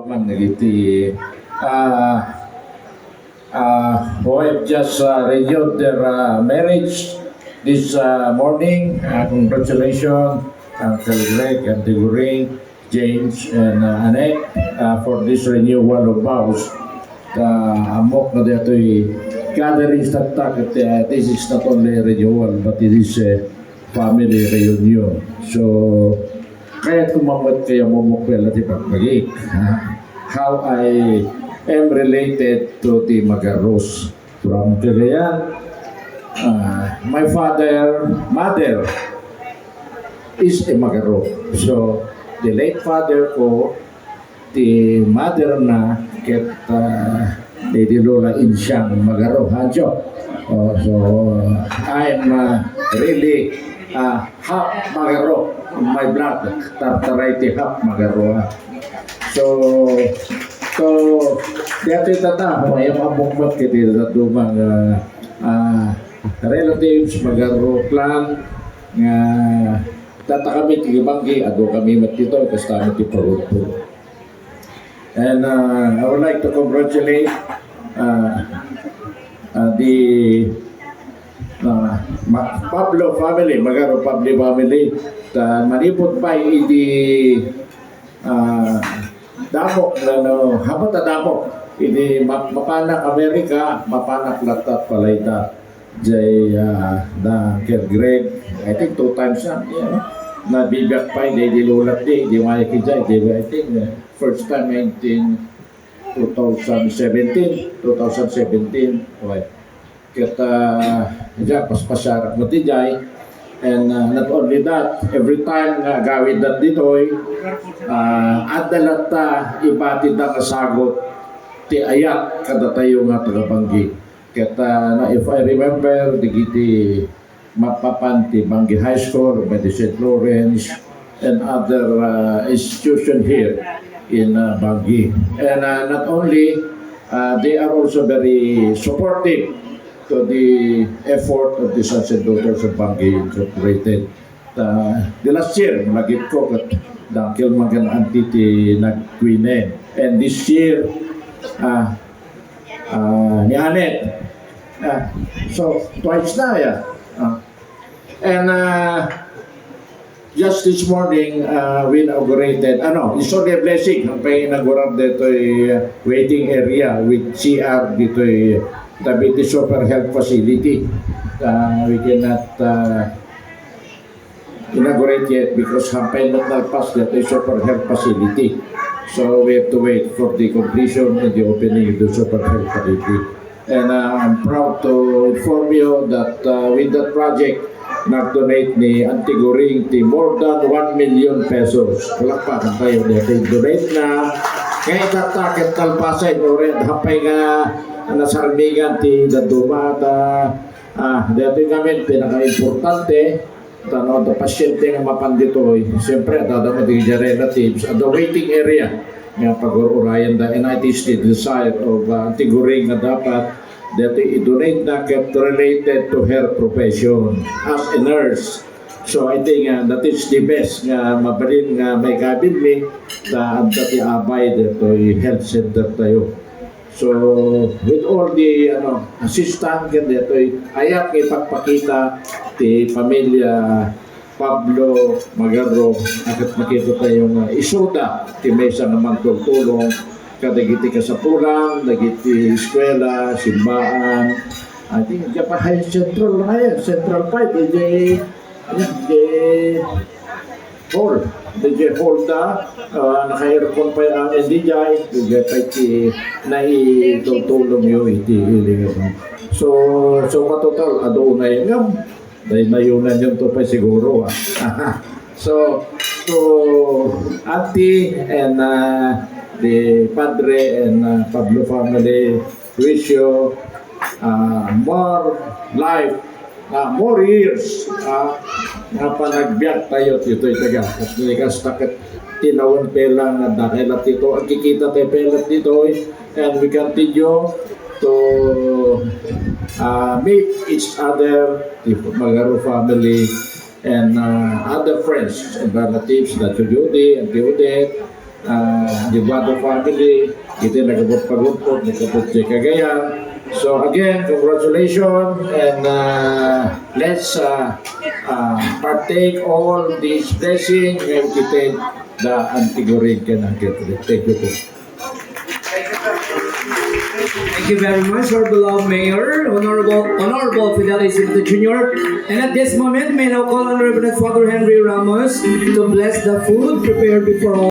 man nagiti who have just renewed their marriage this morning. Congratulations, Uncle Greg and Tiguring, James and Annette for this renewal of vows. Amok na dito'y gatherings nagtak at this is not only a renewal but it is a family reunion. So, kaya't kumamot kayo mumukwela di pagpagik. How I am related to the Magaros from Cagayan. My mother is a Magaro. So, the late father ko, the mother na ket Lady Lola Insyang Magaro Hanjo. So, I'm really half Magaro. My blood, Tartarite half Magaro. So, dati tata, may mabukmat kiti sa dumang relatives, Magaro clan, nga tata kami tigibanggi, ado kami matito, kasama ti Paruto. And I would like to congratulate the Pablo family, Magaro Pablo family, manipot pa iti damok na habat na damok iti mapanak Amerika, mapanak latat palayta jay na Uncle Greg, I think 2 times na bibyak pa di lulat di maya kijay di I think first time 2017 okay. Kita paspasyarap mo tijay. And not only that, every time gawin dat ditoy, adalata ibatid ang kasagot ti ayat kada tayo nga tagabanggi. Kata na if I remember, digiti mapapan ti Banggi High School, by the St. Lawrence, and other institution here in Banggi. And not only, they are also very supportive to the effort of the sons and daughters of Banggi Incorporated. The last year, magit ko kat dangkil magan antiti nagkwinen. And this year, ni Annette. So, twice na yan. And just this morning, we inaugurated, it's only a blessing. Ang pa-inaugurar dito waiting area with CR dito tabi the super health facility. We cannot inaugurate yet because hampay not nagpas that is super health facility. So we have to wait for the completion and the opening of the super health facility. And I'm proud to inform you that with that project, nag-donate ni Antiguring ti more than 1 million pesos. Palakpakan tayo dito. Donate na kaya tatakit talpasay ulit hapay nga nasarmigan ti daduma dito kami pinaka-importante tanaw da pasyente nga mapanditoy siyempre dadama ti relatives at the waiting area nga pag-urayan da and it is the desire of Antiguring nga dapat dito i-donate na kept related to her profession as a nurse. So I think that is the best nga mabalin nga may kabinli na dati abay dito health center tayo. So with all the assistant dito ayak ipagpakita ti pamilya Pablo Magaro at makita tayong isuda ti mesa naman tulong kadagiti kasapulan, dagiti eskwela, simbaan. I think Japan Central Central 5 DJ Hall naka-aircon pa ang NDJ DJ pa iti naitutulong yung iti so matotal ado na yung dahil nayunan yung to pa siguro so auntie and the padre and Pablo family wish you more life more years na panagbiyak tayo dito itaga at nilikas takit tinawon pelang na dahil at ito ang kikita tayo pelat dito and we continue to meet each other the Magaro family and other friends and relatives na Judy and Odette Gibado family, ito nagabot-pagutpot, nagabot sa Cagayan. So again, congratulations and let's partake all these blessings and kita the Antigurig and Antigurig. Thank you po. Thank you very much, our beloved Mayor, Honorable Fidelis Sinto Jr. And at this moment, may now call on Reverend Father Henry Ramos to bless the food prepared before all.